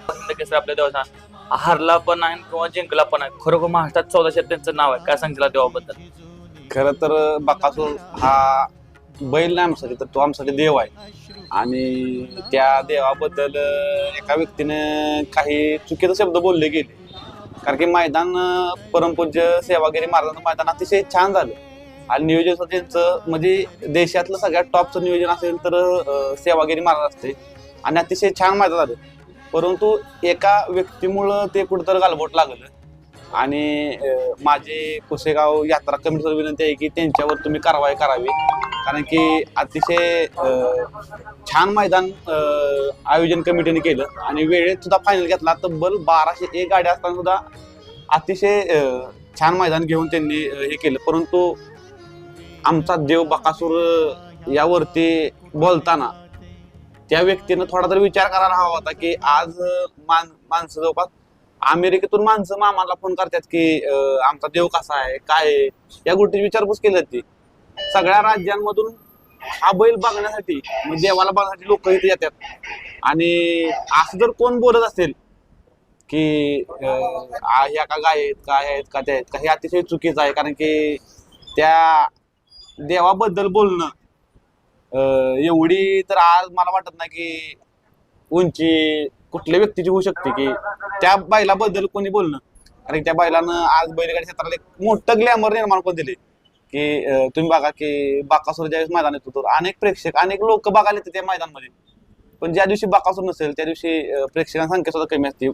केसरी आपल्या देवाचा हारला पण आहे किंवा जिंकला पण आहे. खरोखर महाराष्ट्रात 14 त्यांचं नाव आहे. काय सांगितलं देवाबद्दल? खरं तर बकासूर हा बैल नाही आमच्यासाठी, तर तो आमच्यासाठी देव आहे. आणि त्या देवाबद्दल एका व्यक्तीनं काही चुकीचे शब्द बोलले गेले. कारण की मैदान परमपूज्य सेवागिरी महाराजांचं मैदान अतिशय छान झालं. आणि नियोजन त्यांचं म्हणजे देशातलं सगळ्यात टॉपचं नियोजन असेल तर सेवागिरी महाराज असते. आणि अतिशय छान मैदान झालं. परंतु एका व्यक्तीमुळं ते कुठंतरी गालबोट लागलं. आणि माझी कुसेगाव यात्रा कमिटीवर विनंती आहे की त्यांच्यावर तुम्ही कारवाई करावी. कारण की अतिशय छान मैदान आयोजन कमिटीने केलं आणि वेळेत सुद्धा फायनल घेतला. तब्बल 1201 गाड्या असताना सुद्धा अतिशय छान मैदान घेऊन त्यांनी हे केलं. परंतु आमचा देव बकासूर यावरती बोलताना त्या व्यक्तीनं थोडा तरी विचार करायला हवा होता की आज माणसं जवळपास अमेरिकेतून माणसं मामाला फोन करतात की आमचा देव कसा आहे, काय आहे, या गोष्टीची विचारपूस केली जाते. सगळ्या राज्यांमधून हा बैल बघण्यासाठी म्हणजे देवाला बघण्यासाठी लोक इथे येतात. आणि असं जर कोण बोलत असेल की ह्या का गाय आहेत, काय आहेत का त्या आहेत का, हे अतिशय चुकीचं आहे. कारण की त्या देवाबद्दल बोलणं एवढी तर आज मला वाटत नाही की उंची कुठल्या व्यक्तीची होऊ शकते की त्या बैलाबद्दल कोणी बोलणं. कारण त्या बैलानं आज बैलगाडी क्षेत्राला एक मोठं ग्लॅमर निर्माण करून दिले की तुम्ही बघा की बकासूर ज्यावेळेस मैदान येतो तर अनेक प्रेक्षक अनेक लोक बघायला येतात त्या मैदानामध्ये. पण ज्या दिवशी बकासूर नसेल त्या दिवशी प्रेक्षकांची संख्या सुद्धा कमी असते.